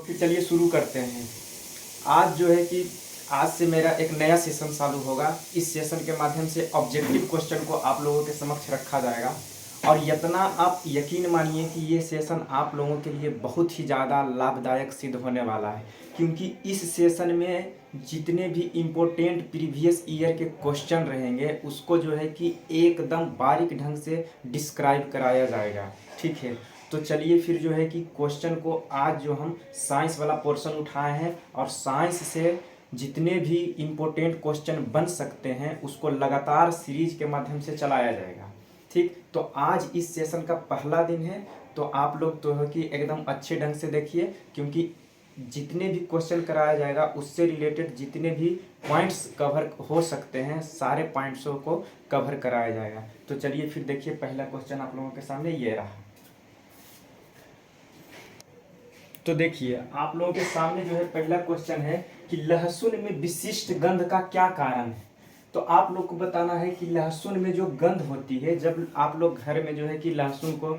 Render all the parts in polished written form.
फिर चलिए शुरू करते हैं। आज जो है कि आज से मेरा एक नया सेशन चालू होगा। इस सेशन के माध्यम से ऑब्जेक्टिव क्वेश्चन को आप लोगों के समक्ष रखा जाएगा और इतना आप यकीन मानिए कि ये सेशन आप लोगों के लिए बहुत ही ज़्यादा लाभदायक सिद्ध होने वाला है, क्योंकि इस सेशन में जितने भी इम्पोर्टेंट प्रीवियस ईयर के क्वेश्चन रहेंगे उसको जो है कि एकदम बारीक ढंग से डिस्क्राइब कराया जाएगा। ठीक है, तो चलिए फिर जो है कि क्वेश्चन को आज जो हम साइंस वाला पोर्शन उठाए हैं और साइंस से जितने भी इम्पोर्टेंट क्वेश्चन बन सकते हैं उसको लगातार सीरीज के माध्यम से चलाया जाएगा। ठीक, तो आज इस सेशन का पहला दिन है, तो आप लोग तो है कि एकदम अच्छे ढंग से देखिए, क्योंकि जितने भी क्वेश्चन कराया जाएगा उससे रिलेटेड जितने भी पॉइंट्स कवर हो सकते हैं सारे पॉइंट्सों को कवर कराया जाएगा। तो चलिए फिर देखिए, पहला क्वेश्चन आप लोगों के सामने ये रहा। तो देखिए आप लोगों के सामने जो है पहला क्वेश्चन है कि लहसुन में विशिष्ट गंध का क्या कारण है। तो आप लोग को बताना है कि लहसुन में जो गंध होती है, जब आप लोग घर में जो है कि लहसुन को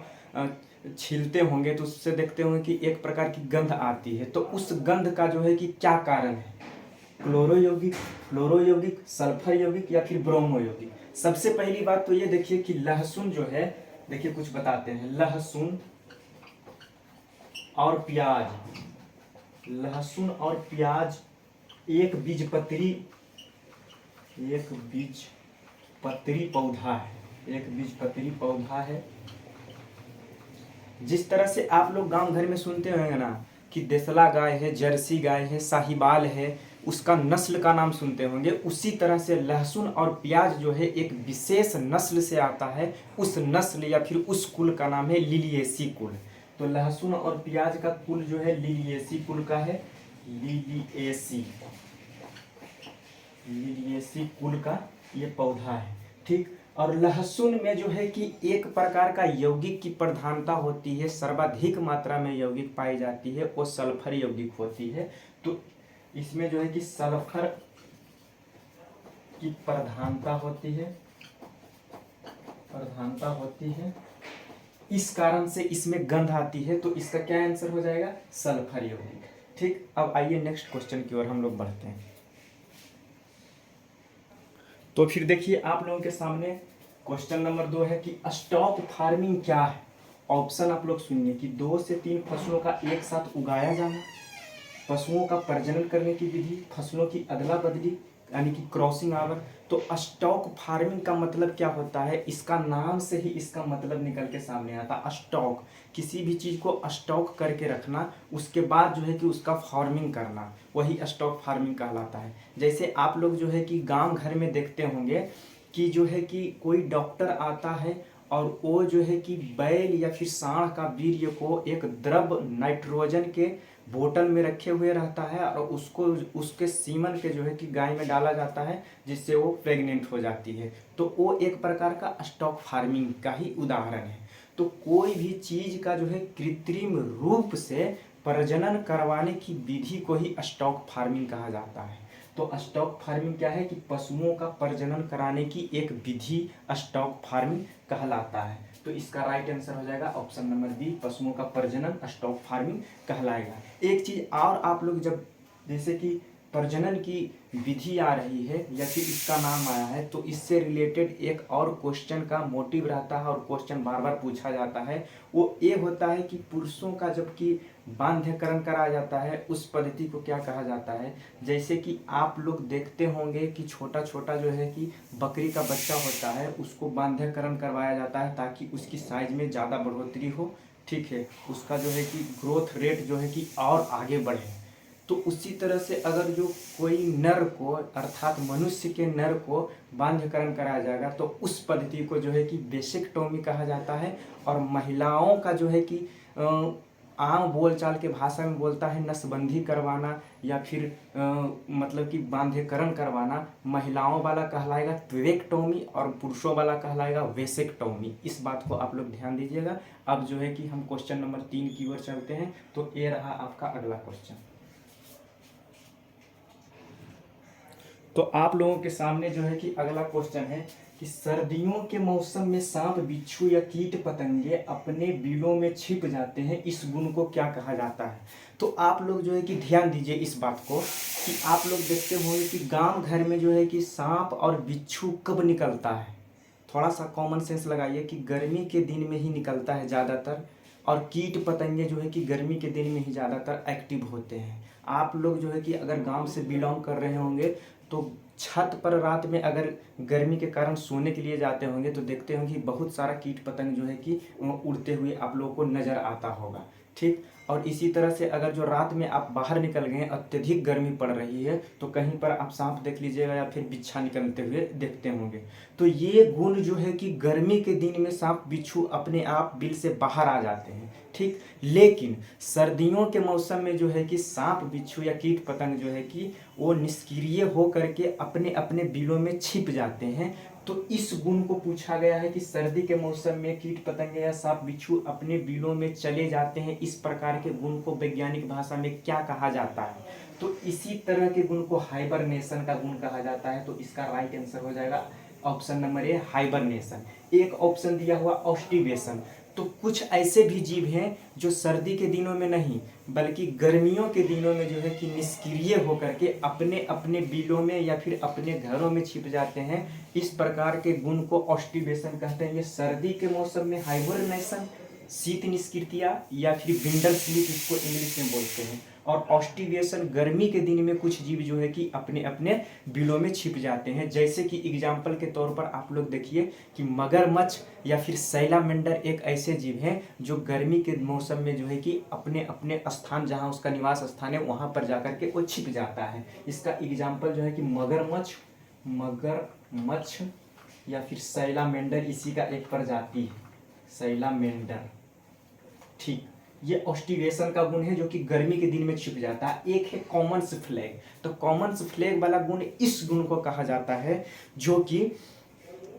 छीलते होंगे तो उससे देखते होंगे कि एक प्रकार की गंध आती है। तो उस गंध का जो है कि क्या कारण है, क्लोरो यौगिक, फ्लोरो यौगिक, सल्फर यौगिक या फिर ब्रोमो यौगिक। सबसे पहली बात तो ये देखिए कि लहसुन जो है, देखिए कुछ बताते हैं, लहसुन और प्याज, लहसुन और प्याज एक बीजपत्री पौधा है, एक बीजपत्री पौधा है। जिस तरह से आप लोग गांव घर में सुनते होंगे ना कि देसला गाय है, जर्सी गाय है, साहिवाल है, उसका नस्ल का नाम सुनते होंगे, उसी तरह से लहसुन और प्याज जो है एक विशेष नस्ल से आता है। उस नस्ल या फिर उस कुल का नाम है लिलिएसी कुल। तो लहसुन और प्याज का कुल जो है लिलिएसी कुल का है, लिलिएसी कुल का ये पौधा है। ठीक, और लहसुन में जो है कि एक प्रकार का यौगिक की प्रधानता होती है, सर्वाधिक मात्रा में यौगिक पाई जाती है, वो सल्फर यौगिक होती है। तो इसमें जो है कि सल्फर की प्रधानता होती है, इस कारण से इसमें गंध आती है। तो इसका क्या आंसर हो जाएगा, सल्फर यौगिक। ठीक, अब आइए नेक्स्ट क्वेश्चन की ओर हम लोग बढ़ते हैं। तो फिर देखिए आप लोगों के सामने क्वेश्चन नंबर 2 है कि स्टॉक फार्मिंग क्या है। ऑप्शन आप लोग सुनिए कि 2 से 3 फसलों का एक साथ उगाया जाना, पशुओं का प्रजनन करने की विधि, फसलों की अदला बदली यानी कि क्रॉसिंग आवर। तो स्टॉक फार्मिंग का मतलब क्या होता है, इसका नाम से ही इसका मतलब निकल के सामने आता। स्टॉक, किसी भी चीज़ को स्टॉक करके रखना, उसके बाद जो है कि उसका फार्मिंग करना, वही स्टॉक फार्मिंग कहलाता है। जैसे आप लोग जो है कि गांव घर में देखते होंगे कि जो है कि कोई डॉक्टर आता है और वो जो है कि बैल या फिर सांड का वीर्य को एक द्रव नाइट्रोजन के बोतल में रखे हुए रहता है और उसको उसके सीमन के जो है कि गाय में डाला जाता है, जिससे वो प्रेग्नेंट हो जाती है। तो वो एक प्रकार का स्टॉक फार्मिंग का ही उदाहरण है। तो कोई भी चीज का जो है कृत्रिम रूप से प्रजनन करवाने की विधि को ही स्टॉक फार्मिंग कहा जाता है। तो स्टॉक फार्मिंग क्या है कि पशुओं का प्रजनन कराने की एक विधि स्टॉक फार्मिंग कहलाता है। तो इसका राइट आंसर हो जाएगा ऑप्शन नंबर बी, पशुओं का प्रजनन स्टॉक फार्मिंग कहलाएगा। एक चीज और आप लोग जब जैसे कि प्रजनन की विधि आ रही है या फिर इसका नाम आया है, तो इससे रिलेटेड एक और क्वेश्चन का मोटिव रहता है और क्वेश्चन बार बार पूछा जाता है। वो ये होता है कि पुरुषों का जबकि बांध्यकरण कराया जाता है उस पद्धति को क्या कहा जाता है। जैसे कि आप लोग देखते होंगे कि छोटा छोटा जो है कि बकरी का बच्चा होता है, उसको बांध्यकरण करवाया जाता है ताकि उसकी साइज में ज़्यादा बढ़ोतरी हो। ठीक है, उसका जो है कि ग्रोथ रेट जो है कि और आगे बढ़े। तो उसी तरह से अगर जो कोई नर को अर्थात मनुष्य के नर को बांध्यकरण कराया जाएगा तो उस पद्धति को जो है कि वेसेक्टोमी कहा जाता है। और महिलाओं का जो है कि आम बोलचाल के भाषा में बोलता है नसबंदी करवाना या फिर मतलब कि बांध्यकरण करवाना, महिलाओं वाला कहलाएगा ट्वेरेक्टोमी और पुरुषों वाला कहलाएगा वेसेक्टोमी। इस बात को आप लोग ध्यान दीजिएगा। अब जो है कि हम क्वेश्चन नंबर 3 की ओर चलते हैं। तो ये रहा आपका अगला क्वेश्चन। तो आप लोगों के सामने जो है कि अगला क्वेश्चन है कि सर्दियों के मौसम में सांप, बिच्छू या कीट पतंगे अपने बिलों में छिप जाते हैं, इस गुण को क्या कहा जाता है। तो आप लोग जो है कि ध्यान दीजिए इस बात को कि आप लोग देखते होंगे कि गांव घर में जो है कि सांप और बिच्छू कब निकलता है। थोड़ा सा कॉमन सेंस लगाइए कि गर्मी के दिन में ही निकलता है ज़्यादातर, और कीट पतंगे जो है कि गर्मी के दिन में ही ज़्यादातर एक्टिव होते हैं। आप लोग जो है कि अगर गांव से बिलोंग कर रहे होंगे तो छत पर रात में अगर गर्मी के कारण सोने के लिए जाते होंगे तो देखते होंगे कि बहुत सारा कीट पतंग जो है कि उड़ते हुए आप लोगों को नज़र आता होगा। ठीक, और इसी तरह से अगर जो रात में आप बाहर निकल गए, अत्यधिक गर्मी पड़ रही है, तो कहीं पर आप सांप देख लीजिएगा या फिर बिच्छा निकलते हुए देखते होंगे। तो ये गुण जो है कि गर्मी के दिन में सांप बिच्छू अपने आप बिल से बाहर आ जाते हैं। ठीक, लेकिन सर्दियों के मौसम में जो है कि सांप, बिच्छू या कीट पतंग जो है कि वो निष्क्रिय हो करके अपने अपने बिलों में छिप जाते हैं। तो इस गुण को पूछा गया है कि सर्दी के मौसम में कीट पतंगे या सांप बिच्छू अपने बिलों में चले जाते हैं, इस प्रकार के गुण को वैज्ञानिक भाषा में क्या कहा जाता है। तो इसी तरह के गुण को हाइबरनेशन का गुण कहा जाता है। तो इसका राइट आंसर हो जाएगा ऑप्शन नंबर ए, हाइबरनेशन। एक ऑप्शन दिया हुआ ऑस्टिवेशन। तो कुछ ऐसे भी जीव हैं जो सर्दी के दिनों में नहीं बल्कि गर्मियों के दिनों में जो है कि निष्क्रिय होकर के अपने अपने बिलों में या फिर अपने घरों में छिप जाते हैं। इस प्रकार के गुण को ऑस्टिवेशन कहते हैं। ये सर्दी के मौसम में हाइबरनेशन, शीत निष्क्रियता या फिर विंटर स्लीप इसको इंग्लिश में बोलते हैं। और ऑस्टिवेशन गर्मी के दिन में कुछ जीव जो है कि अपने अपने बिलों में छिप जाते हैं। जैसे कि एग्जाम्पल के तौर पर आप लोग देखिए कि मगरमच्छ या फिर सैलामेंडर एक ऐसे जीव हैं जो गर्मी के मौसम में जो है कि अपने अपने स्थान, जहां उसका निवास स्थान है, वहां पर जाकर के वो छिप जाता है। इसका एग्जाम्पल जो है कि मगरमच्छ या फिर सैलामेंडर, इसी का एक प्रजाति है सैलामेंडर। ठीक, ये ऑस्टिवेशन का गुण है जो कि गर्मी के दिन में छिप जाता है। एक है कॉमन्स फ्लैग। तो कॉमन्स फ्लैग वाला गुण इस गुण को कहा जाता है जो कि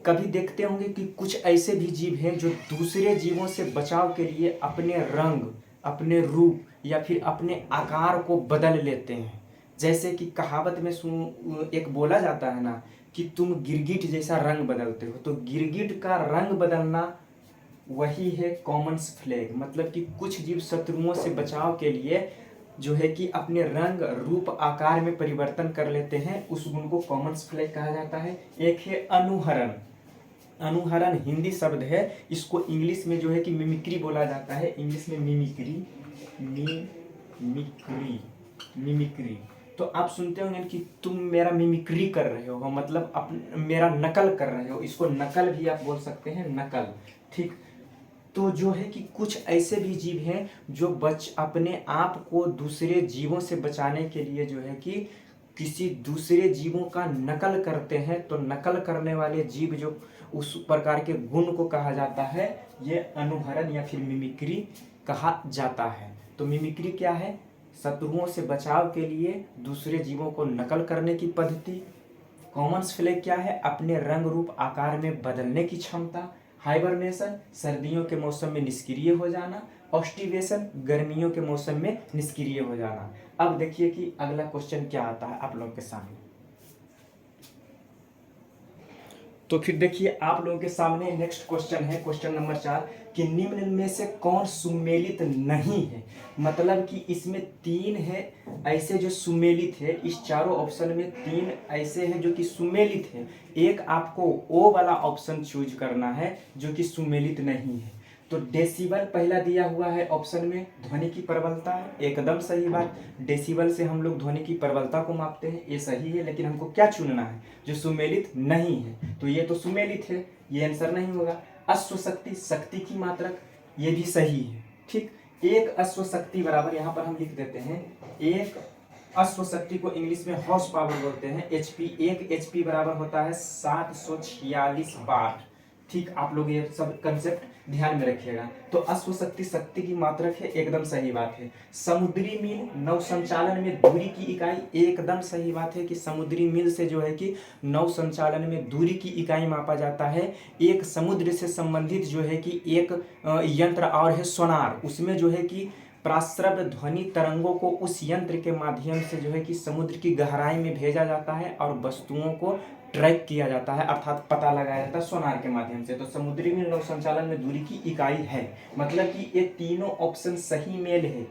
कभी देखते होंगे कि कुछ ऐसे भी जीव हैं जो दूसरे जीवों से बचाव के लिए अपने रंग, अपने रूप या फिर अपने आकार को बदल लेते हैं। जैसे कि कहावत में एक बोला जाता है ना कि तुम गिरगिट जैसा रंग बदलते हो। तो गिरगिट का रंग बदलना वही है कॉमन्स फ्लैग। मतलब कि कुछ जीव शत्रुओं से बचाव के लिए जो है कि अपने रंग, रूप, आकार में परिवर्तन कर लेते हैं। उस गुण को कॉमन्स फ्लैग कहा जाता है। एक है अनुहरण। अनुहरण हिंदी शब्द है, इसको इंग्लिश में जो है कि मिमिक्री बोला जाता है। इंग्लिश में मिमिक्री। तो आप सुनते होंगे कि तुम मेरा मिमिक्री कर रहे हो, मतलब मेरा नकल कर रहे हो। इसको नकल भी आप बोल सकते हैं, नकल। ठीक, तो जो है कि कुछ ऐसे भी जीव हैं जो अपने आप को दूसरे जीवों से बचाने के लिए जो है कि किसी दूसरे जीवों का नकल करते हैं। तो नकल करने वाले जीव जो उस प्रकार के गुण को कहा जाता है, ये अनुहरण या फिर मिमिक्री कहा जाता है। तो मिमिक्री क्या है? शत्रुओं से बचाव के लिए दूसरे जीवों को नकल करने की पद्धति। कॉमन्स फ्लैग क्या है? अपने रंग, रूप, आकार में बदलने की क्षमता। हाइबरनेशन सर्दियों के मौसम में निष्क्रिय हो जाना। ऑस्टिवेशन गर्मियों के मौसम में निष्क्रिय हो जाना। अब देखिए कि अगला क्वेश्चन क्या आता है आप लोगों के सामने। तो फिर देखिए आप लोगों के सामने नेक्स्ट क्वेश्चन है, क्वेश्चन नंबर 4 कि निम्न में से कौन सुमेलित नहीं है। मतलब कि इसमें 3 है ऐसे जो सुमेलित है। इस चारों ऑप्शन में 3 ऐसे हैं जो कि सुमेलित है। एक आपको ओ वाला ऑप्शन चूज करना है जो कि सुमेलित नहीं है। तो डेसिबल पहला दिया हुआ है ऑप्शन में, ध्वनि की प्रबलता है, एकदम सही बात। डेसिबल से हम लोग ध्वनि की प्रबलता को मापते हैं, ये सही है। लेकिन हमको क्या चुनना है? जो सुमेलित नहीं है। तो ये तो सुमेलित है, ये आंसर नहीं होगा। अश्वशक्ति, शक्ति की मात्रक, ये भी सही है। ठीक, एक अश्वशक्ति बराबर, यहाँ पर हम लिख देते हैं, एक अश्वशक्ति को इंग्लिश में हॉर्स पावर बोलते हैं। एचपी, एक एचपी बराबर होता है 746 वाट। ठीक, आप लोग ये सब कंसेप्ट ध्यान में रखिएगा। तो अश्वशक्ति शक्ति की मात्रक है, एकदम सही बात है। समुद्री मील नौ संचालन में दूरी की इकाई, एकदम सही बात है कि समुद्री मील से जो है कि नौ संचालन में दूरी की इकाई मापा जाता है। एक समुद्र से संबंधित जो है कि एक यंत्र और है सोनार, उसमें जो है कि प्राश्रव्य ध्वनि तरंगों को उस यंत्र के माध्यम से जो है कि समुद्र की गहराई में भेजा जाता है और वस्तुओं को ट्रैक किया जाता है, अर्थात पता लगाया जाता है सोनार के माध्यम से। तो समुद्री में नौ संचालन में दूरी की इकाई है, मतलब कि ये तीनों ऑप्शन सही मेल है।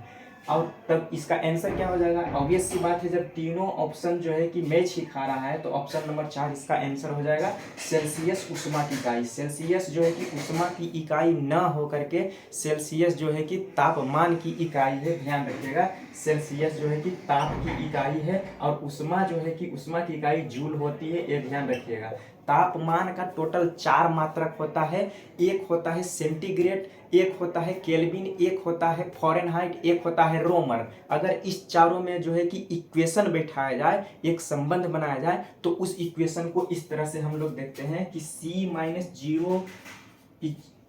और तब इसका आंसर क्या हो जाएगा? ऑब्वियस सी बात है, जब तीनों ऑप्शन जो है कि मैच ही खा रहा है तो ऑप्शन नंबर 4 इसका आंसर हो जाएगा सेल्सियस उष्मा की इकाई। सेल्सियस जो है कि उष्मा की इकाई न हो करके सेल्सियस जो है कि तापमान की इकाई है, ध्यान रखिएगा। सेल्सियस जो है कि ताप की इकाई है और उष्मा जो है कि उष्मा की इकाई जूल होती है, ये ध्यान रखिएगा। तापमान का टोटल 4 मात्रक होता है, एक होता है सेंटीग्रेड, एक होता है केल्विन, एक होता है फ़ारेनहाइट, एक होता है रोमर। अगर इस चारों में जो है कि इक्वेशन बैठाया जाए, एक संबंध बनाया जाए, तो उस इक्वेशन को इस तरह से हम लोग देखते हैं कि C-0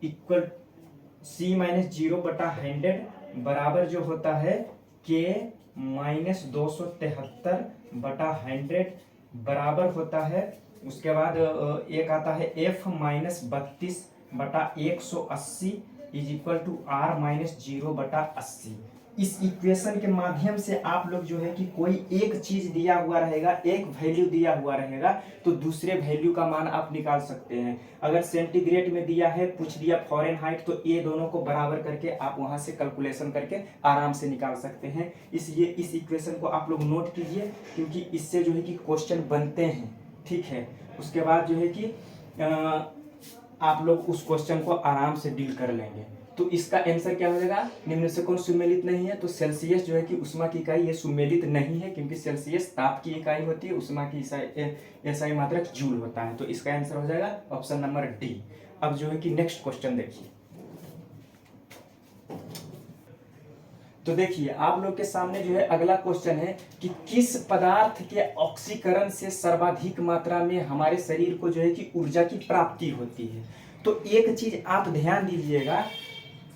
इक्वल C-0/100 बराबर जो होता है K-273/100 बराबर होता है। उसके बाद एक आता है F-32/180 is equal to R-0/80। इस इक्वेशन के माध्यम से आप लोग जो है कि कोई एक चीज दिया हुआ रहेगा, एक वैल्यू दिया हुआ रहेगा, तो दूसरे वैल्यू का मान आप निकाल सकते हैं। अगर सेंटीग्रेड में दिया है, पूछ दिया फ़ारेनहाइट, तो ये दोनों को बराबर करके आप वहां से कैलकुलेशन करके आराम से निकाल सकते हैं। इसलिए इस इक्वेशन को आप लोग नोट कीजिए, क्योंकि इससे जो है कि क्वेश्चन बनते हैं, ठीक है। उसके बाद जो है कि आप लोग उस क्वेश्चन को आराम से डील कर लेंगे। तो इसका आंसर क्या हो जाएगा? निम्न से कौन सुमेलित नहीं है? तो सेल्सियस जो है कि उष्मा की इकाई, ये सुमेलित नहीं है, क्योंकि सेल्सियस ताप की इकाई होती है, उष्मा की एसआई मात्रक जूल होता है। तो इसका आंसर हो जाएगा ऑप्शन नंबर डी। अब जो है कि नेक्स्ट क्वेश्चन देखिए। तो देखिए आप लोग के सामने जो है अगला क्वेश्चन है कि किस पदार्थ के ऑक्सीकरण से सर्वाधिक मात्रा में हमारे शरीर को जो है कि ऊर्जा की प्राप्ति होती है। तो एक चीज आप ध्यान दीजिएगा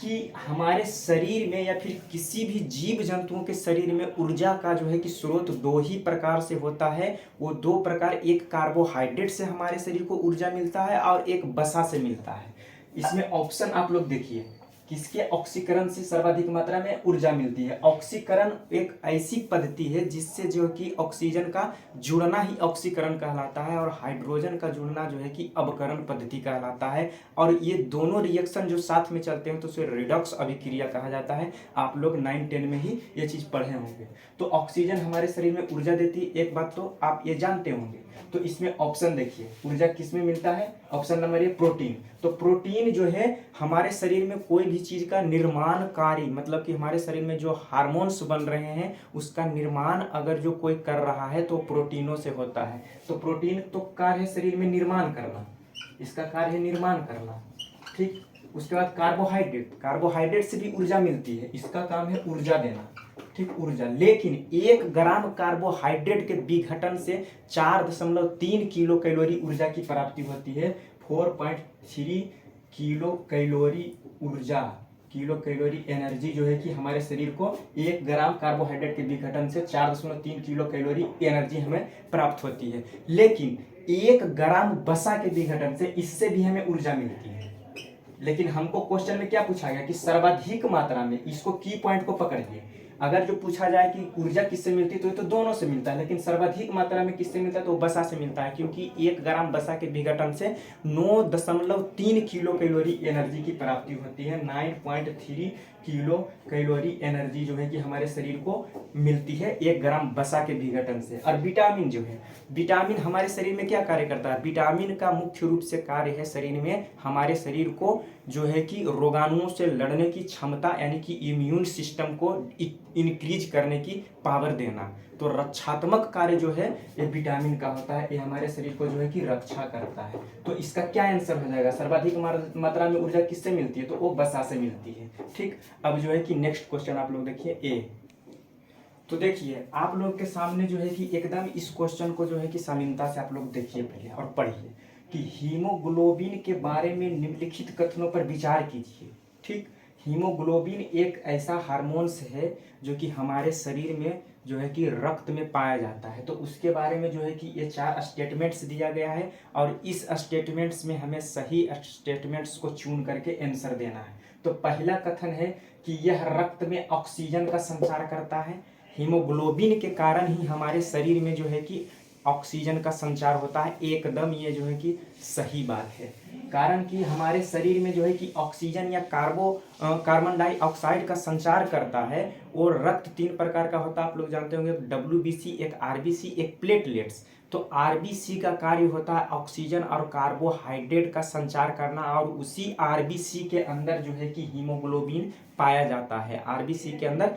कि हमारे शरीर में या फिर किसी भी जीव जंतुओं के शरीर में ऊर्जा का जो है कि स्रोत दो ही प्रकार से होता है। वो दो प्रकार, एक कार्बोहाइड्रेट से हमारे शरीर को ऊर्जा मिलता है और एक वसा से मिलता है। इसमें ऑप्शन आप लोग देखिए, किसके ऑक्सीकरण से सर्वाधिक मात्रा में ऊर्जा मिलती है। ऑक्सीकरण एक ऐसी पद्धति है जिससे जो कि ऑक्सीजन का जुड़ना ही ऑक्सीकरण कहलाता है, और हाइड्रोजन का जुड़ना जो है कि अवकरण पद्धति कहलाता है। और ये दोनों रिएक्शन जो साथ में चलते हैं तो उसे रिडॉक्स अभिक्रिया कहा जाता है। आप लोग 9-10 में ही ये चीज पढ़े होंगे। तो ऑक्सीजन हमारे शरीर में ऊर्जा देती है, एक बात तो आप ये जानते होंगे। तो इसमें ऑप्शन देखिए, ऊर्जा किसमें मिलता है? Option number A protein. तो प्रोटीन जो है हमारे शरीर में कोई भी चीज का निर्माणकारी, मतलब कि हमारे शरीर में जो हार्मोन्स बन रहे हैं उसका निर्माण अगर जो कोई कर रहा है तो प्रोटीनों से होता है। तो प्रोटीन तो कार्य है शरीर में निर्माण करना, इसका कार्य है निर्माण करना, ठीक। उसके बाद कार्बोहाइड्रेट, कार्बोहाइड्रेट से भी ऊर्जा मिलती है, इसका काम है ऊर्जा देना, ठीक, ऊर्जा। लेकिन 1 ग्राम कार्बोहाइड्रेट के विघटन से 4.3 किलो कैलोरी ऊर्जा की प्राप्ति होती है। 4.3 किलो कैलोरी ऊर्जा, किलो कैलोरी एनर्जी जो है कि हमारे शरीर को 1 ग्राम कार्बोहाइड्रेट के विघटन से 4.3 किलो कैलोरी एनर्जी हमें प्राप्त होती है। लेकिन 1 ग्राम वसा के विघटन से इससे भी हमें ऊर्जा मिलती है। लेकिन हमको क्वेश्चन में क्या पूछा गया कि सर्वाधिक मात्रा में, इसको की पॉइंट को पकड़िए। अगर जो पूछा जाए कि ऊर्जा किससे मिलती है तो ये तो दोनों से मिलता है, लेकिन सर्वाधिक मात्रा में किससे मिलता है तो वसा से मिलता है, क्योंकि 1 ग्राम वसा के विघटन से 9.3 किलो कैलोरी एनर्जी की प्राप्ति होती है। 9.3 किलो कैलोरी एनर्जी जो है कि हमारे शरीर को मिलती है 1 ग्राम वसा के विघटन से। और विटामिन जो है, विटामिन हमारे शरीर में क्या कार्य करता है? विटामिन का मुख्य रूप से कार्य है शरीर में हमारे शरीर को जो है कि रोगाणुओं से लड़ने की क्षमता, यानी कि इम्यून सिस्टम को इंक्रीज करने की पावर देना। तो रक्षात्मक कार्य जो है ये विटामिन का होता है, ये हमारे शरीर को जो है कि रक्षा करता है। तो इसका क्या आंसर हो जाएगा? सर्वाधिक मात्रा में ऊर्जा किससे मिलती है? तो वो वसा से मिलती है, ठीक। अब जो है कि नेक्स्ट क्वेश्चन आप लोग देखिए ए। तो देखिए आप लोग के सामने जो है कि एकदम इस क्वेश्चन को जो है कि शालीनता से आप लोग देखिए पहले और पढ़िए कि हीमोग्लोबिन के बारे में निम्नलिखित कथनों पर विचार कीजिए, ठीक। हीमोग्लोबिन एक ऐसा हार्मोन्स है जो कि हमारे शरीर में जो है कि रक्त में पाया जाता है। तो उसके बारे में जो है कि ये 4 स्टेटमेंट्स दिया गया है, और इस स्टेटमेंट्स में हमें सही स्टेटमेंट्स को चुन करके आंसर देना है। तो पहला कथन है कि यह रक्त में ऑक्सीजन का संचार करता है। हीमोग्लोबिन के कारण ही हमारे शरीर में जो है कि ऑक्सीजन का संचार होता है। एकदम ये जो है कि सही बात है, कारण कि हमारे शरीर में जो है कि ऑक्सीजन या कार्बन डाइऑक्साइड का संचार करता है। और रक्त तीन प्रकार का होता है, आप लोग जानते होंगे, WBC, एक RBC, एक प्लेटलेट्स। तो RBC का कार्य होता है ऑक्सीजन और कार्बोहाइड्रेट का संचार करना, और उसी RBC के अंदर जो है कि हीमोग्लोबिन पाया जाता है। RBC के अंदर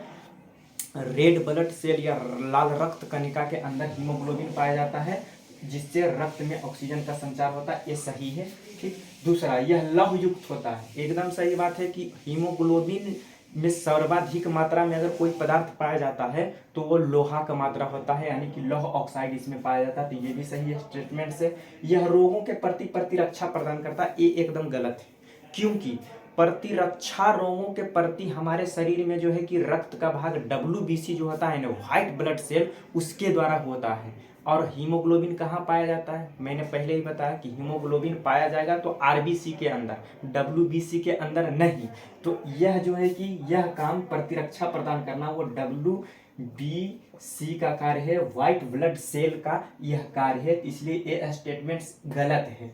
रेड ब्लड सेल या लाल रक्त कणिका के अंदर हीमोग्लोबिन पाया जाता है, जिससे रक्त में ऑक्सीजन का संचार होता है। ये सही है। ठीक। दूसरा, यह लौह युक्त होता है। एकदम सही बात है कि हीमोग्लोबिन में सर्वाधिक मात्रा में अगर कोई पदार्थ पाया जाता है तो वो लोहा का मात्रा होता है, यानी कि लौह ऑक्साइड इसमें पाया जाता है। तो ये भी सही है स्टेटमेंट से। यह रोगों के प्रति प्रतिरक्षा प्रदान करता है, ये एकदम गलत है, क्योंकि प्रतिरक्षा रोगों के प्रति हमारे शरीर में जो है कि रक्त का भाग WBC जो होता है ना, व्हाइट ब्लड सेल, उसके द्वारा होता है। और हीमोग्लोबिन कहाँ पाया जाता है? मैंने पहले ही बताया कि हीमोग्लोबिन पाया जाएगा तो RBC के अंदर, WBC के अंदर नहीं। तो यह जो है कि यह काम प्रतिरक्षा प्रदान करना वो WBC का कार्य है, व्हाइट ब्लड सेल का यह कार्य है, इसलिए ये स्टेटमेंट्स गलत है।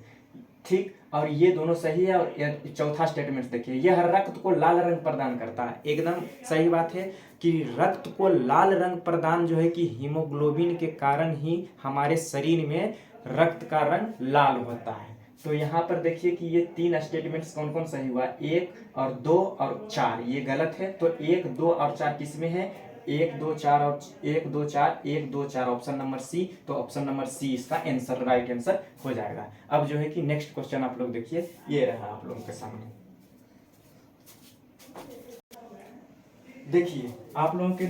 ठीक। और ये दोनों सही है। और चौथा स्टेटमेंट देखिए, यह रक्त को लाल रंग प्रदान करता है। एकदम सही बात है कि रक्त को लाल रंग प्रदान जो है कि हीमोग्लोबिन के कारण ही हमारे शरीर में रक्त का रंग लाल होता है। तो यहाँ पर देखिए कि ये तीन स्टेटमेंट्स कौन कौन सही हुआ, 1 और 2 और 4 ये गलत है। तो 1, 2 और 4 किस में है? 1, 2, 4 और 1, 2, 4, 1, 2, 4, ऑप्शन नंबर सी। तो ऑप्शन नंबर सी इसका आंसर, राइट आंसर हो जाएगा। अब जो है कि नेक्स्ट क्वेश्चन आप लोग देखिए, ये रहा आप लोगों के सामने। देखिए आप लोगों के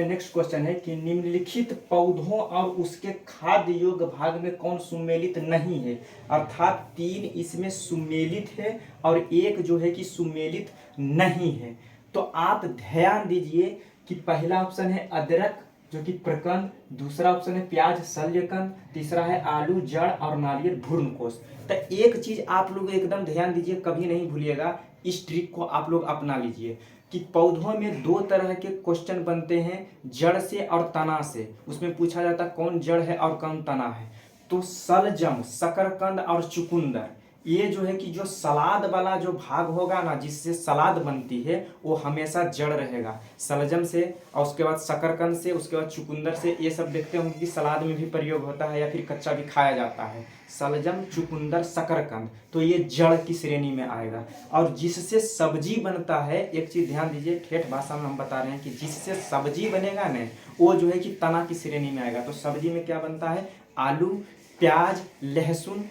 नेक्स्ट क्वेश्चन है कि निम्नलिखित पौधों और उसके खाद्य योग्य भाग में कौन सुमेलित नहीं है? अर्थात 3 इसमें सुमेलित है और 1 जो है कि सुमेलित नहीं है। तो आप ध्यान दीजिए कि पहला ऑप्शन है अदरक जो कि प्रकंद, दूसरा ऑप्शन है प्याज शल्यकंद, तीसरा है आलू जड़ और नारियल भ्रूणकोश। तो एक चीज आप लोग एकदम ध्यान दीजिए, कभी नहीं भूलिएगा, इस ट्रिक को आप लोग अपना लीजिए कि पौधों में 2 तरह के क्वेश्चन बनते हैं, जड़ से और तना से। उसमें पूछा जाता है कौन जड़ है और कौन तना है। तो शलजम, शकरकंद और चुकंदर, ये जो है कि जो सलाद वाला जो भाग होगा ना, जिससे सलाद बनती है, वो हमेशा जड़ रहेगा। शलजम से, और उसके बाद शकरकंद से, उसके बाद चुकंदर से। ये सब देखते होंगे कि सलाद में भी प्रयोग होता है या फिर कच्चा भी खाया जाता है। शलजम, चुकंदर, शकरकंद, तो ये जड़ की श्रेणी में आएगा। और जिससे सब्जी बनता है, एक चीज ध्यान दीजिए, ठेठ भाषा में हम बता रहे हैं कि जिससे सब्जी बनेगा ना, वो जो है कि तना की श्रेणी में आएगा। तो सब्जी में क्या बनता है? आलू, प्याज, लहसुन,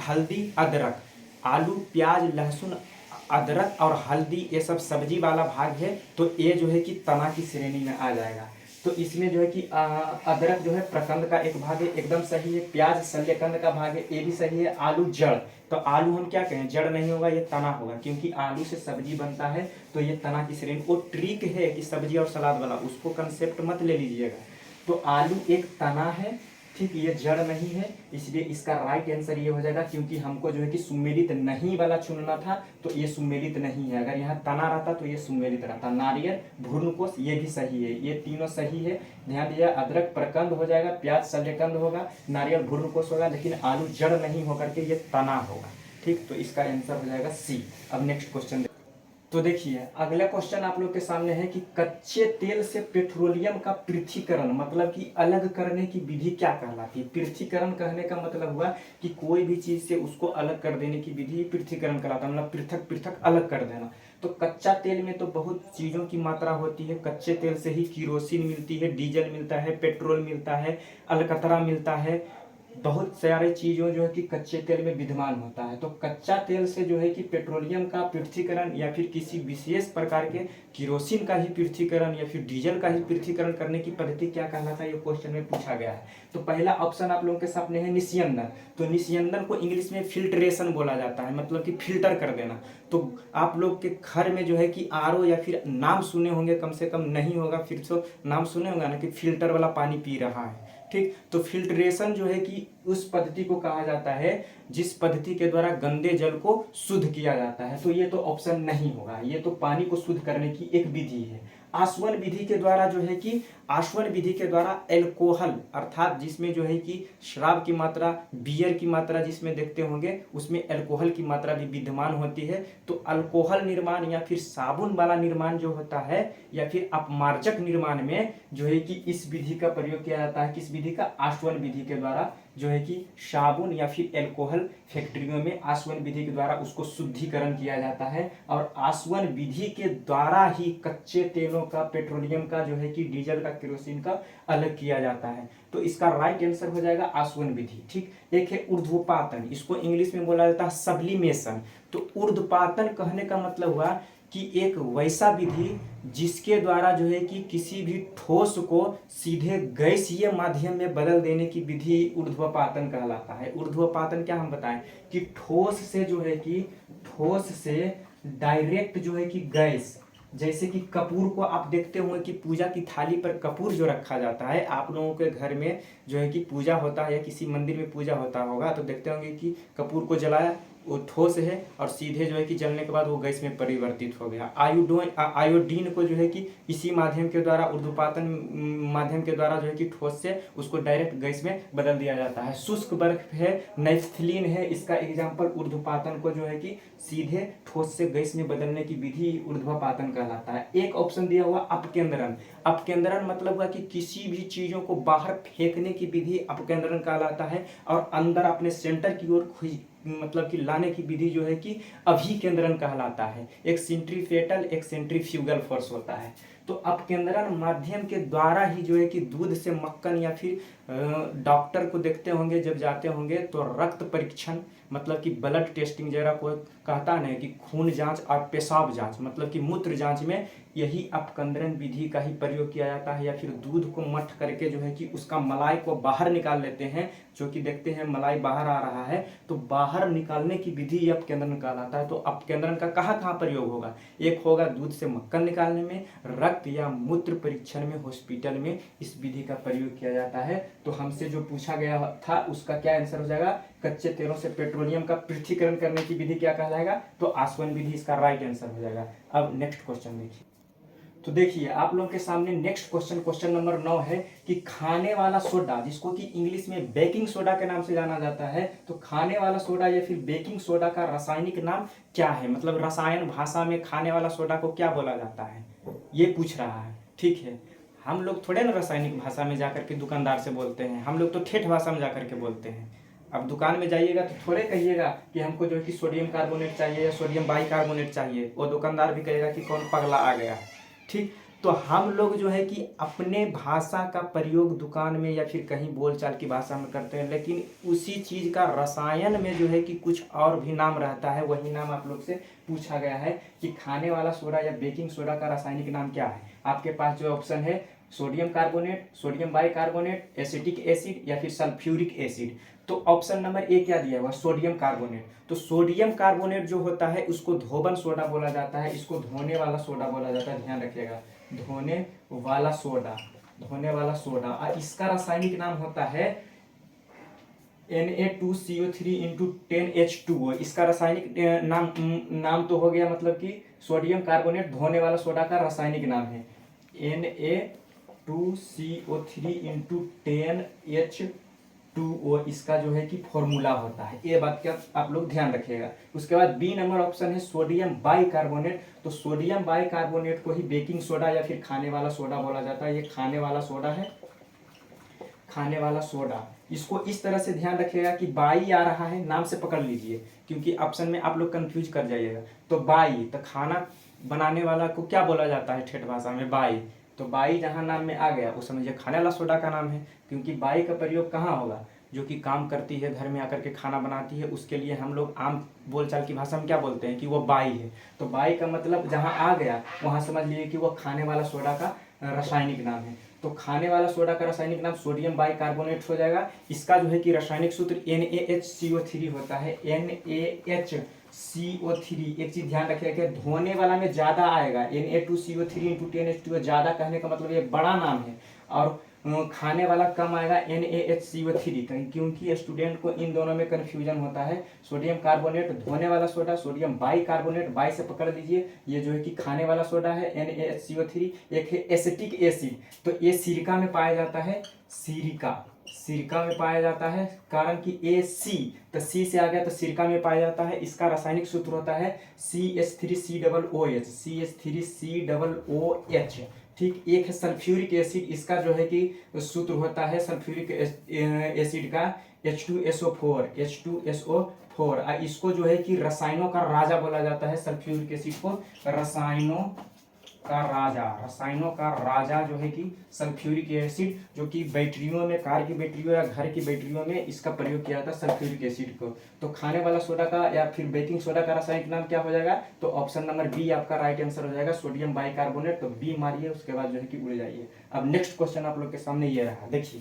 हल्दी, अदरक। आलू, प्याज, लहसुन, अदरक और हल्दी, ये सब सब्जी वाला भाग है। तो ये जो है कि तना की श्रेणी में आ जाएगा। तो इसमें जो है कि अदरक जो है प्रकंद का एक भाग है, एकदम सही है। प्याज शल्यकंद का भाग है, ये भी सही है। आलू जड़, तो आलू हम क्या कहें, जड़ नहीं होगा, ये तना होगा, क्योंकि आलू से सब्जी बनता है। तो ये तना की श्रेणी। वो ट्रिक है कि सब्जी और सलाद वाला, उसको कंसेप्ट मत ले लीजिएगा। तो आलू एक तना है, ठीक, ये जड़ नहीं है, इसलिए इसका राइट आंसर ये हो जाएगा। क्योंकि हमको जो है कि सुमेलित नहीं वाला चुनना था, तो ये सुमेलित नहीं है। अगर यहाँ तना रहता तो ये सुमेलित रहता। नारियल, भ्रूणकोश, ये भी सही है, ये तीनों सही है। ध्यान दीजिए, अदरक प्रकंद हो जाएगा, प्याज शल्यकंद होगा, नारियल भ्रूणकोश होगा, लेकिन आलू जड़ नहीं होकर के ये तना होगा। ठीक, तो इसका आंसर हो जाएगा सी। अब नेक्स्ट क्वेश्चन। तो देखिए अगला क्वेश्चन आप लोग के सामने है कि कच्चे तेल से पेट्रोलियम का पृथक्करण, मतलब कि अलग करने की विधि क्या कहलाती है? पृथक्करण कहने का मतलब हुआ कि कोई भी चीज से उसको अलग कर देने की विधि पृथक्करण कहलाता है, मतलब पृथक पृथक अलग कर देना। तो कच्चा तेल में तो बहुत चीजों की मात्रा होती है। कच्चे तेल से ही किरोसिन मिलती है, डीजल मिलता है, पेट्रोल मिलता है, अलकतरा मिलता है, बहुत सारे चीज़ों जो है कि कच्चे तेल में विद्यमान होता है। तो कच्चा तेल से जो है कि पेट्रोलियम का पृथक्करण या फिर किसी विशेष प्रकार के किरोसिन का ही पृथक्करण या फिर डीजल का ही पृथक्करण करने की पद्धति क्या कहलाता है, ये क्वेश्चन में पूछा गया है। तो पहला ऑप्शन आप लोगों के सामने है निस्यंदन। तो निस्यंदन को इंग्लिश में फिल्ट्रेशन बोला जाता है, मतलब कि फिल्टर कर देना। तो आप लोग के घर में जो है कि RO या फिर नाम सुने होंगे, कम से कम नहीं होगा फिर तो नाम सुने होंगे ना, कि फिल्टर वाला पानी पी रहा है। ठीक, तो फिल्ट्रेशन जो है कि उस पद्धति को कहा जाता है जिस पद्धति के द्वारा गंदे जल को शुद्ध किया जाता है। तो ये तो ऑप्शन नहीं होगा, ये तो पानी को शुद्ध करने की एक विधि है। आसवन विधि के द्वारा जो है कि आसवन विधि के द्वारा एल्कोहल अर्थात जिसमें जो है कि शराब की मात्रा, बियर की मात्रा जिसमें देखते होंगे उसमें अल्कोहल की मात्रा भी विद्यमान होती है। तो अल्कोहल निर्माण या फिर साबुन वाला निर्माण जो होता है या फिर अपमार्जक निर्माण में जो है कि इस विधि का प्रयोग किया जाता है। किस विधि का? आसवन विधि के द्वारा जो है कि साबुन या फिर एल्कोहल फैक्ट्रियों में आसवन विधि के द्वारा उसको शुद्धिकरण किया जाता है। और आसवन विधि के द्वारा ही कच्चे तेलों का, पेट्रोलियम का जो है कि डीजल का, केरोसिन का अलग किया जाता है। तो इसका राइट आंसर हो जाएगा आसवन विधि। ठीक, एक है ऊर्ध्वपातन, इसको इंग्लिश में बोला जाता है सब्लिमेशन। तो ऊर्ध्वपातन कहने का मतलब हुआ कि एक वैसा विधि जिसके द्वारा जो है कि किसी भी ठोस को सीधे गैसीय माध्यम में बदल देने की विधि ऊर्ध्वपातन कहलाता है। ऊर्ध्वपातन क्या हम बताएं कि ठोस से जो है कि ठोस से डायरेक्ट जो है कि गैस, जैसे कि कपूर को आप देखते होंगे कि पूजा की थाली पर कपूर जो रखा जाता है, आप लोगों के घर में जो है कि पूजा होता है या किसी मंदिर में पूजा होता होगा तो देखते होंगे कि कपूर को जलाया, वो ठोस है और सीधे जो है कि जलने के बाद वो गैस में परिवर्तित हो गया। आयोडीन को जो है कि इसी माध्यम के द्वारा, ऊर्ध्वपातन माध्यम के द्वारा जो है कि ठोस से उसको डायरेक्ट गैस में बदल दिया जाता है। शुष्क बर्फ है, नैफ्थलीन है, इसका एग्जाम्पल ऊर्ध्वपातन को जो है कि सीधे ठोस से गैस में बदलने की विधि ऊर्ध्वपातन कहलाता है। एक ऑप्शन दिया हुआ अपकेंद्रण। अपकेंद्रण मतलब हुआ कि किसी भी चीजों को बाहर फेंकने की विधि अपकेंद्रण कहलाता है और अंदर अपने सेंटर की ओर मतलब कि लाने की विधि जो है कि अभिकेंद्रण कहलाता है। एक सेंट्रीपेटल, एक सेंट्रीफ्यूगल फोर्स होता है। तो अपकेंद्रण माध्यम के द्वारा ही जो है कि दूध से मक्खन या फिर डॉक्टर को देखते होंगे जब जाते होंगे तो रक्त परीक्षण मतलब कि ब्लड टेस्टिंग जरा कोई कहता नहीं कि खून जांच और पेशाब जांच मतलब कि मूत्र जांच में यही अपकेंद्रण विधि का ही प्रयोग किया जाता है। या फिर दूध को मठ करके जो है कि उसका मलाई को बाहर निकाल लेते हैं, जो कि देखते हैं मलाई बाहर आ रहा है तो बाहर निकालने की विधि अपकेंद्रण कहलाता है। तो अपकेंद्रण का कहाँ कहाँ प्रयोग होगा? एक होगा दूध से मक्खन निकालने में, रक्त या मूत्र परीक्षण में, हॉस्पिटल में इस विधि का प्रयोग किया जाता है। तो हमसे जो पूछा गया था उसका क्या आंसर हो जाएगा? कच्चे तेलों से पेट्रोलियम का पृथक्करण करने की विधि क्या कहलाएगा? तो आसवन विधि इसका राइट आंसर हो जाएगा। अब नेक्स्ट क्वेश्चन देखिए। तो देखिए आप लोगों के सामने नेक्स्ट क्वेश्चन नंबर 9 है कि खाने वाला सोडा, जिसको कि इंग्लिश में बेकिंग सोडा के नाम से जाना जाता है, तो खाने वाला सोडा या फिर बेकिंग सोडा का रासायनिक नाम क्या है? मतलब रसायन भाषा में खाने वाला सोडा को क्या बोला जाता है, ये पूछ रहा है। ठीक है, हम लोग थोड़े ना रासायनिक भाषा में जाकर के दुकानदार से बोलते हैं, हम लोग तो ठेठ भाषा में जाकर के बोलते हैं। अब दुकान में जाइएगा तो थोड़े कहिएगा कि हमको जो है कि सोडियम कार्बोनेट चाहिए या सोडियम बाइकार्बोनेट चाहिए, वो दुकानदार भी कहेगा कि कौन पगला आ गया। ठीक, तो हम लोग जो है कि अपने भाषा का प्रयोग दुकान में या फिर कहीं बोलचाल की भाषा में करते हैं, लेकिन उसी चीज़ का रसायन में जो है कि कुछ और भी नाम रहता है। वही नाम आप लोग से पूछा गया है कि खाने वाला सोडा या बेकिंग सोडा का रासायनिक नाम क्या है। आपके पास जो ऑप्शन है sodium carbonate, sodium bicarbonate, acetic acid या फिर सल्फ्यूरिक एसिड। तो ऑप्शन नंबर ए क्या दिया हुआ? Sodium carbonate. तो सोडियम कार्बोनेट जो होता है उसको धोबन सोडा बोला जाता है, इसको धोने वाला सोडा बोला जाता है। ध्यान रखिएगा, धोने वाला सोडा, धोने वाला सोडा। और इसका रासायनिक नाम होता है Na2CO3 × 10H2O। इसका रासायनिक नाम तो हो गया, मतलब कि सोडियम कार्बोनेट धोने वाला सोडा का रासायनिक नाम है Na2CO3 × 10H2O। इसका जो है कि फॉर्मूला होता है। ये बात का आप लोग ध्यान रखिएगा। उसके बाद बी नंबर ऑप्शन है सोडियम बाइकार्बोनेट। तो सोडियम बाइकार्बोनेट को ही बेकिंग सोडा या फिर खाने वाला सोडा बोला जाता है। ये खाने वाला सोडा है, खाने वाला सोडा। इसको इस तरह से ध्यान रखिएगा कि बाई आ रहा है, नाम से पकड़ लीजिए, क्योंकि ऑप्शन में आप लोग कंफ्यूज कर जाइएगा। तो बाई, तो खाना बनाने वाला को क्या बोला जाता है ठेठ भाषा में? बाई। तो बाई जहाँ नाम में आ गया वो समझिए खाने वाला सोडा का नाम है, क्योंकि बाई का प्रयोग कहाँ होगा? जो कि काम करती है, घर में आकर के खाना बनाती है, उसके लिए हम लोग आम बोलचाल की भाषा में क्या बोलते हैं कि वो बाई है। तो बाई का मतलब जहाँ आ गया वहाँ समझ लीजिए कि वो खाने वाला सोडा का रासायनिक नाम है। तो खाने वाला सोडा का रासायनिक नाम सोडियम बाइकार्बोनेट हो जाएगा। इसका जो है कि रासायनिक सूत्र NaHCO3 होता है, NaHCO3। एक चीज ध्यान रखिएगा, धोने वाला में ज्यादा आएगा, Na2CO3 × 10H2O। ज्यादा कहने का मतलब ये बड़ा नाम है, और खाने वाला कम आएगा NaHCO3, क्योंकि स्टूडेंट को इन दोनों में कन्फ्यूजन होता है। सोडियम कार्बोनेट धोने वाला soda, sodium by carbonate, by से पकड़ लीजिए, ये जो है कि खाने वाला सोडा है NaHCO3। एक है एसिटिक एसिड, तो ये सिरका में पाया जाता है, सिरका में पाया जाता है, कारण कि AC, तो C से आ गया तो सिरका में पाया जाता है। इसका रासायनिक सूत्र होता है CH3COOH, CH3COOH। ठीक, एक है सल्फ्यूरिक एसिड, इसका जो है कि सूत्र होता है सल्फ्यूरिक एसिड का H2SO4। इसको जो है कि रसायनों का राजा बोला जाता है, सल्फ्यूरिक एसिड को रसायनों का राजा जो है कि सल्फ्यूरिक एसिड, जो कि बैटरियों में, कार की बैटरियों या घर की बैटरियों में इसका प्रयोग किया जाता है सल्फ्यूरिक एसिड को। तो खाने वाला सोडा का या फिर बेकिंग सोडा का रासायनिक नाम क्या हो जाएगा? तो ऑप्शन नंबर बी आपका राइट आंसर हो जाएगा, सोडियम बाइकार्बोनेट। तो बी मारिए, उसके बाद जो है कि उड़ जाइए। अब नेक्स्ट क्वेश्चन आप लोग के सामने ये रहा, देखिए।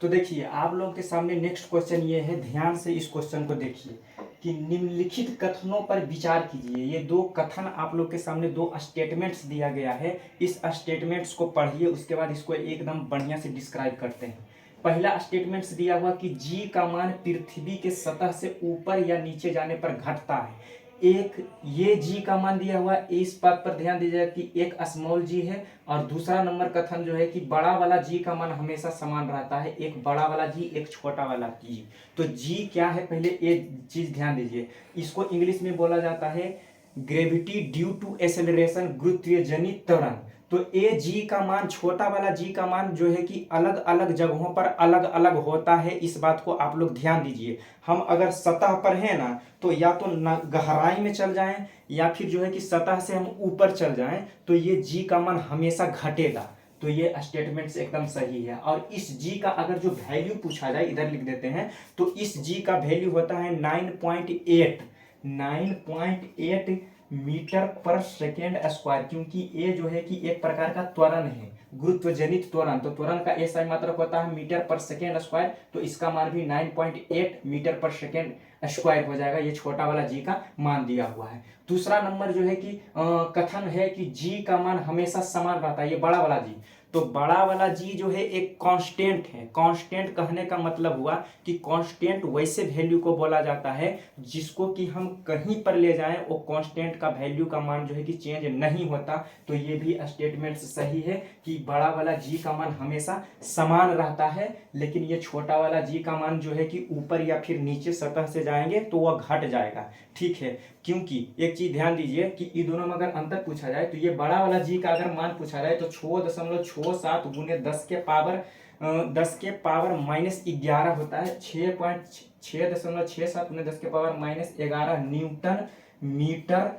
तो देखिए आप लोगों के सामने नेक्स्ट क्वेश्चन ये है, ध्यान से इस क्वेश्चन को देखिए कि निम्नलिखित कथनों पर विचार कीजिए। ये दो कथन आप लोग के सामने, दो स्टेटमेंट्स दिया गया है, इस स्टेटमेंट्स को पढ़िए, उसके बाद इसको एकदम बढ़िया से डिस्क्राइब करते हैं। पहला स्टेटमेंट्स दिया हुआ कि जी का मान पृथ्वी के सतह से ऊपर या नीचे जाने पर घटता है। एक ये जी का मान दिया हुआ, इस बात पर ध्यान दीजिएगा कि एक स्मॉल जी है, और दूसरा नंबर कथन जो है कि बड़ा वाला जी का मान हमेशा समान रहता है, एक बड़ा वाला जी एक छोटा वाला जी। तो जी क्या है, पहले ये चीज ध्यान दीजिए। इसको इंग्लिश में बोला जाता है ग्रेविटी ड्यू टू एक्सेलरेशन, गुरुत्वीय जनित त्वरण। तो ए जी का मान, छोटा वाला जी का मान जो है कि अलग अलग जगहों पर अलग अलग होता है, इस बात को आप लोग ध्यान दीजिए। हम अगर सतह पर है ना, तो या तो गहराई में चल जाएं, या फिर जो है कि सतह से हम ऊपर चल जाएं, तो ये जी का मान हमेशा घटेगा। तो ये स्टेटमेंट एकदम सही है। और इस जी का अगर जो वैल्यू पूछा जाए, इधर लिख देते हैं, तो इस जी का वैल्यू होता है 9.8 मीटर पर सेकेंड स्क्वायर, क्योंकि ये जो है कि एक प्रकार का त्वरण है, गुरुत्वजनित त्वरण। तो त्वरण का ऐसा मात्रक होता है मीटर पर सेकेंड स्क्वायर, तो इसका मान भी 9.8 मीटर पर सेकेंड स्क्वायर हो जाएगा। ये छोटा वाला जी का मान दिया हुआ है। दूसरा नंबर जो है कि कथन है कि जी का मान हमेशा समान रहता है, ये बड़ा वाला जी। तो बड़ा वाला जी जो है एक कांस्टेंट है। कांस्टेंट कहने का मतलब हुआ कि कांस्टेंट वैसे वैल्यू को बोला जाता है जिसको कि हम कहीं पर ले जाएं, वो कांस्टेंट का वैल्यू का मान जो है कि चेंज नहीं होता। तो ये भी स्टेटमेंट सही है कि बड़ा वाला जी का मान हमेशा समान रहता है, लेकिन ये छोटा वाला जी का मान जो है कि ऊपर या फिर नीचे सतह से जाएंगे तो वह घट जाएगा। ठीक है, क्योंकि एक चीज ध्यान दीजिए कि इन दोनों में अगर अंतर पूछा जाए, तो ये बड़ा वाला जी का अगर मान पूछा जाए तो 6.67 गुने 10 के पावर -11 होता है। 6.67 गुने 10 के पावर -11 न्यूटन मीटर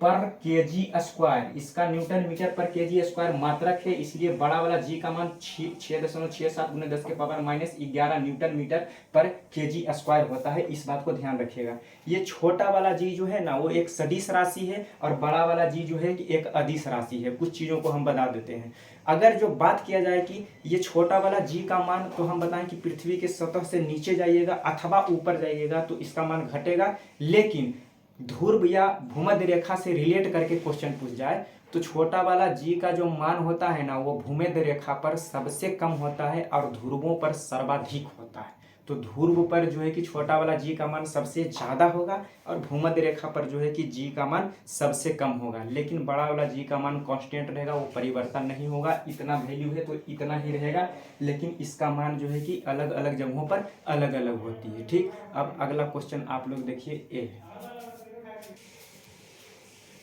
पर केजी स्क्वायर। इसका न्यूटन मीटर पर केजी स्क्वायर मात्रक है, इसलिए बड़ा वाला जी का मान 6.67 गुने 10 के पावर -11 न्यूटन मीटर पर केजी स्क्वायर होता है। इस बात को ध्यान रखिएगा। ये छोटा वाला जी जो है ना, वो एक सदिश राशि है, और बड़ा वाला जी जो है कि एक अदिश राशि है। कुछ चीजों को हम बता देते हैं। अगर जो बात किया जाए कि ये छोटा वाला जी का मान, तो हम बताएं कि पृथ्वी के सतह से नीचे जाइएगा अथवा ऊपर जाइएगा तो इसका मान घटेगा। लेकिन ध्रुव या भूमध्य रेखा से रिलेट करके क्वेश्चन पूछ जाए, तो छोटा वाला जी का जो मान होता है ना, वो भूमध्य रेखा पर सबसे कम होता है और ध्रुवों पर सर्वाधिक होता है। तो ध्रुव पर जो है कि छोटा वाला जी का मान सबसे ज्यादा होगा, और भूमध्य रेखा पर जो है कि जी का मान सबसे कम होगा। लेकिन बड़ा वाला जी का मान कांस्टेंट रहेगा, वो परिवर्तन नहीं होगा। इतना वैल्यू है तो इतना ही रहेगा, लेकिन इसका मान जो है कि अलग अलग जगहों पर अलग अलग होती है। ठीक, अब अगला क्वेश्चन आप लोग देखिए ए।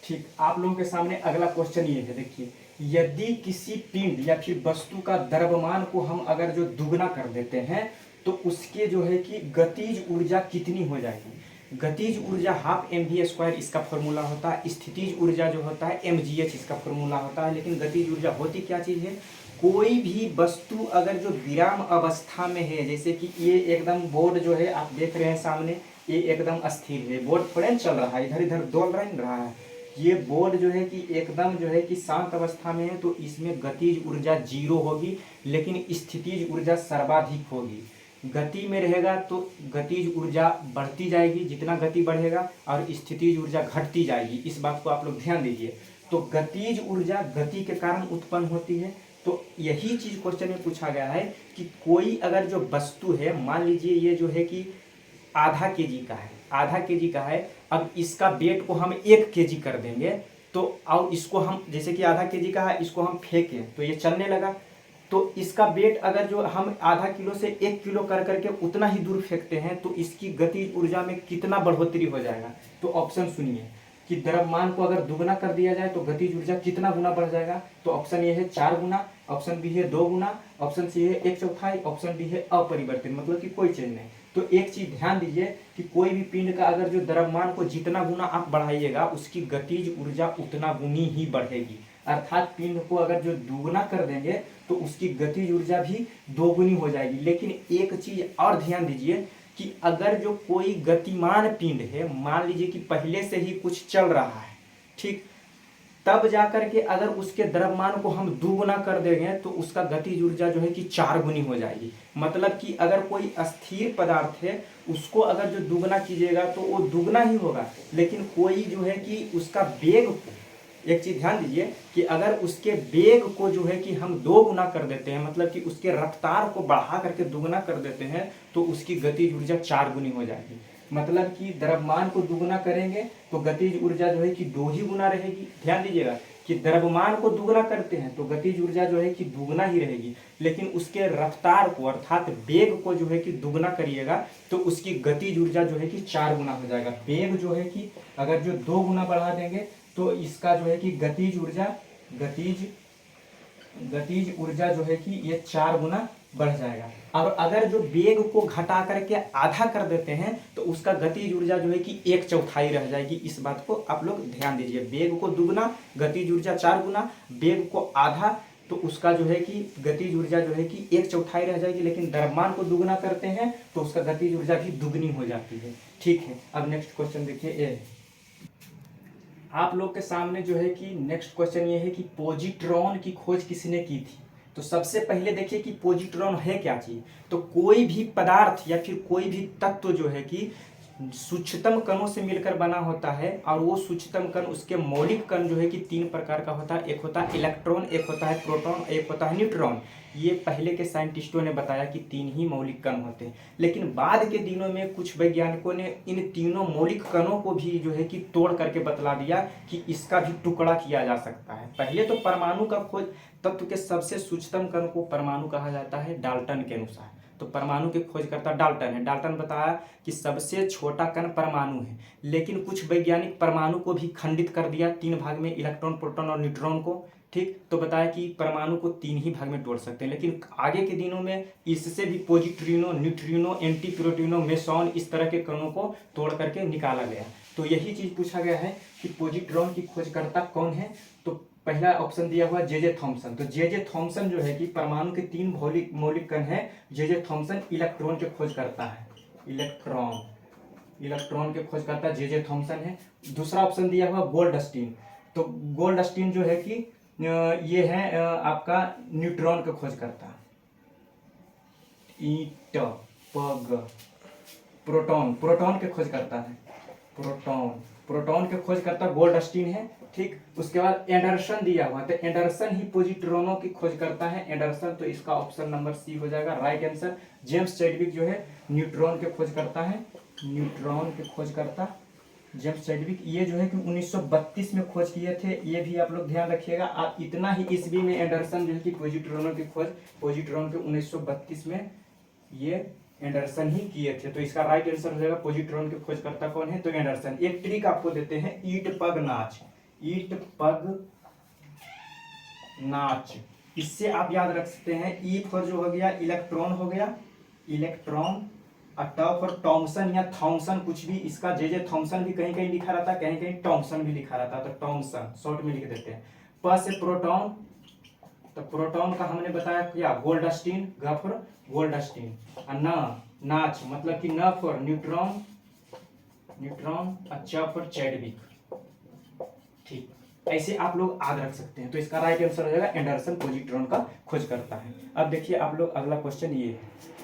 ठीक, आप लोगों के सामने अगला क्वेश्चन ये है, देखिए। यदि किसी पिंड या फिर वस्तु का द्रव्यमान को हम अगर जो दुगना कर देते हैं, तो उसके जो है कि गतिज ऊर्जा कितनी हो जाएगी? गतिज ऊर्जा ½ mv² इसका फॉर्मूला होता है। स्थितिज ऊर्जा जो होता है mgh इसका फॉर्मूला होता है। लेकिन गतिज ऊर्जा होती क्या चीज है? कोई भी वस्तु अगर जो विराम अवस्था में है, जैसे कि ये एकदम बोर्ड जो है आप देख रहे हैं सामने, ये एकदम स्थिर है, बोर्ड थोड़े चल रहा है, इधर इधर दौड़ रहा है। ये बोर्ड जो है कि एकदम जो है कि शांत अवस्था में है, तो इसमें गतिज ऊर्जा 0 होगी, लेकिन स्थितिज ऊर्जा सर्वाधिक होगी। गति में रहेगा तो गतिज ऊर्जा बढ़ती जाएगी जितना गति बढ़ेगा, और स्थितिज ऊर्जा घटती जाएगी। इस बात को आप लोग ध्यान दीजिए। तो गतिज ऊर्जा गति के कारण उत्पन्न होती है, तो यही चीज क्वेश्चन में पूछा गया है कि कोई अगर जो वस्तु है, मान लीजिए ये जो है कि आधा केजी का है, आधा केजी का है, अब इसका वेट को हम 1 केजी कर देंगे, तो और इसको हम जैसे कि आधा केजी का है, इसको हम फेंकें तो ये चलने लगा, तो इसका वेट अगर जो हम आधा किलो से 1 किलो कर करके उतना ही दूर फेंकते हैं तो इसकी गतिज ऊर्जा में कितना बढ़ोतरी हो जाएगा। तो ऑप्शन सुनिए कि द्रव्यमान को अगर दुगना कर दिया जाए तो गतिज ऊर्जा कितना गुना बढ़ जाएगा। तो ऑप्शन ए है 4 गुना, ऑप्शन बी है 2 गुना, ऑप्शन सी है 1/4, ऑप्शन डी है अपरिवर्तित, मतलब कि कोई चेंज नहीं। तो एक चीज ध्यान दीजिए कि कोई भी पिंड का अगर जो द्रव्यमान को जितना गुना आप बढ़ाइएगा उसकी गतिज ऊर्जा उतना गुनी ही बढ़ेगी। अर्थात पिंड को अगर जो दुगना कर देंगे तो उसकी गतिज ऊर्जा भी दोगुनी हो जाएगी। लेकिन एक चीज और ध्यान दीजिए कि अगर जो कोई गतिमान पिंड है, मान लीजिए कि पहले से ही कुछ चल रहा है, ठीक, तब जाकर के अगर उसके द्रव्यमान को हम दुगुना कर देंगे तो उसका गतिज ऊर्जा जो है कि 4 गुनी हो जाएगी। मतलब कि अगर कोई अस्थिर पदार्थ है उसको अगर जो दुगना कीजिएगा तो वो दुगना ही होगा, लेकिन कोई जो है कि उसका वेग, एक चीज ध्यान दीजिए कि अगर उसके वेग को जो है कि हम 2 गुना कर देते हैं, मतलब कि उसके रफ्तार को बढ़ा करके दुगना कर देते हैं तो उसकी गतिज ऊर्जा 4 गुनी हो जाएगी। मतलब कि द्रव्यमान को दुगना करेंगे तो गतिज ऊर्जा जो है कि 2 ही गुना रहेगी। ध्यान दीजिएगा कि द्रव्यमान को दुगना करते हैं तो गतिज ऊर्जा जो है कि दुगना ही रहेगी, लेकिन उसके रफ्तार को अर्थात वेग को जो है कि दुगना करिएगा तो उसकी गतिज ऊर्जा जो है कि 4 गुना हो जाएगा। वेग जो है कि अगर जो 2 गुना बढ़ा देंगे तो इसका जो है कि गतिज ऊर्जा जो है कि ये 4 गुना बढ़ जाएगा। और अगर जो वेग को घटा करके आधा कर देते हैं तो उसका गतिज ऊर्जा जो है कि 1/4 रह जाएगी। इस बात को आप लोग ध्यान दीजिए, वेग को दुगना, गतिज ऊर्जा 4 गुना, वेग को आधा, तो उसका जो है कि गतिज ऊर्जा जो है कि 1/4 रह जाएगी। लेकिन द्रव्यमान को दुगना करते हैं तो उसका गतिज ऊर्जा भी दुगनी हो जाती है। ठीक है, अब नेक्स्ट क्वेश्चन देखिए। ए आप लोग के सामने जो है कि नेक्स्ट क्वेश्चन ये है कि पॉजिट्रॉन की खोज किसने की थी। तो सबसे पहले देखिए कि पॉजिट्रॉन है क्या चीज। तो कोई भी पदार्थ या फिर कोई भी तत्व जो है कि सूक्ष्मतम कणों से मिलकर बना होता है, और वो सूक्ष्मतम कण, उसके मौलिक कण जो है कि 3 प्रकार का होता है। एक होता है इलेक्ट्रॉन, एक होता है प्रोटॉन, एक होता है न्यूट्रॉन। ये पहले के साइंटिस्टों ने बताया कि 3 ही मौलिक कण होते हैं। लेकिन बाद के दिनों में कुछ वैज्ञानिकों ने इन तीनों मौलिक कणों को भी जो है कि तोड़ करके बतला दिया कि इसका भी टुकड़ा किया जा सकता है। पहले तो परमाणु का खोज, तत्व के सबसे सूक्ष्मतम कण को परमाणु कहा जाता है डाल्टन के अनुसार। तो परमाणु के खोजकर्ता डाल्टन है। डाल्टन बताया कि सबसे छोटा कण परमाणु है। लेकिन कुछ वैज्ञानिक परमाणु को भी खंडित कर दिया 3 भाग में, इलेक्ट्रॉन, प्रोटॉन और न्यूट्रॉन को। ठीक, तो बताया कि परमाणु को 3 ही भाग में तोड़ सकते हैं। लेकिन आगे के दिनों में इससे भी पॉजिट्रिनो, न्यूट्रिनो, एंटी प्रोटिनो, मेसॉन, इस तरह के कणों को तोड़ करके निकाला गया। तो यही चीज पूछा गया है कि पॉजिट्रॉन की खोजकर्ता कौन है। तो पहला ऑप्शन दिया हुआ जे थॉमसन। तो जे थॉमसन जो है कि परमाणु के 3 मौलिक कण है। जे थॉमसन इलेक्ट्रॉन के खोज करता है। इलेक्ट्रॉन के खोज करता जे थॉमसन है। दूसरा ऑप्शन दिया हुआ गोल्डस्टीन। तो गोल्डस्टीन जो है कि ये है आपका न्यूट्रॉन का खोज करता। ईट पग प्रोटॉन के खोज करता है। प्रोटॉन के खोज करता गोल्डस्टीन है। ठीक, उसके बाद एंडरसन दिया हुआ, तो एंडरसन ही पॉजिट्रॉनों की खोज करता है, एंडरसन। तो इसका ऑप्शन नंबर सी हो जाएगा राइट आंसर। जेम्स चैडविक जो है न्यूट्रॉन के खोज करता है, न्यूट्रॉन के खोज करता जेम्स चैडविक। ये जो है कि 1932 में खोज किए थे, ये भी आप लोग ध्यान रखिएगा। आप इतना ही ईस्वी में एंडरसन जो है कि पॉजिट्रॉनों की खोज, पॉजिट्रॉन के 1932 में ये एंडरसन ही किए थे। तो इसका राइट आंसर हो जाएगा पॉजिट्रॉन के खोजकर्ता कौन है, तो एंडरसन। एक ट्रिक आपको देते हैं, ईट पग नाच। ईट पग नाच, इससे आप याद रख सकते हैं। ई फॉर जो हो गया इलेक्ट्रॉन हो गया, इलेक्ट्रॉन। और ट फॉर टॉमसन या थॉमसन, कुछ भी। इसका जे थॉमसन भी कहीं कहीं लिखा रहता है, कहीं कहीं टॉमसन भी लिखा रहता है, तो टॉमसन शॉर्ट में लिख देते हैं। प से प्रोटॉन, तो प्रोटॉन का हमने बताया क्या, गोल्डस्टीन। ग फॉर गोल्डस्टीन। और न नाच, मतलब कि न फॉर न्यूट्रॉन, अच्छा फॉर चैडविक। ठीक, ऐसे आप लोग याद रख सकते हैं। तो इसका राइट आंसर हो जाएगा एंडरसन पॉजिट्रॉन का खोज करता है। अब देखिए आप लोग, अगला क्वेश्चन ये है।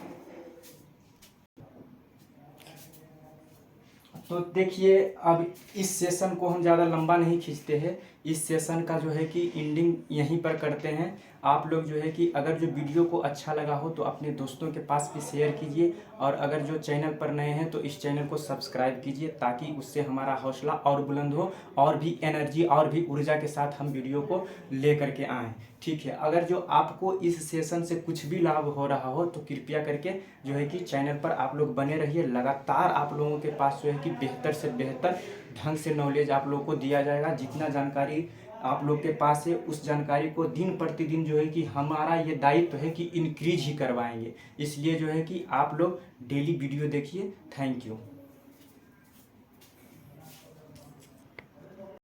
तो देखिए अब इस सेशन को हम ज्यादा लंबा नहीं खींचते हैं, इस सेशन का जो है कि एंडिंग यहीं पर करते हैं। आप लोग जो है कि अगर जो वीडियो को अच्छा लगा हो तो अपने दोस्तों के पास भी शेयर कीजिए, और अगर जो चैनल पर नए हैं तो इस चैनल को सब्सक्राइब कीजिए, ताकि उससे हमारा हौसला और बुलंद हो और भी एनर्जी और भी ऊर्जा के साथ हम वीडियो को ले करके आएँ। ठीक है, अगर जो आपको इस सेशन से कुछ भी लाभ हो रहा हो तो कृपया करके जो है कि चैनल पर आप लोग बने रहिए। लगातार आप लोगों के पास जो है कि बेहतर से बेहतर ढंग से नॉलेज आप लोगों को दिया जाएगा। जितना जानकारी आप लोग के पास है उस जानकारी को दिन प्रतिदिन जो है कि हमारा ये दायित्व है कि इंक्रीज ही करवाएंगे। इसलिए जो है कि आप लोग डेली वीडियो देखिए। Thank you.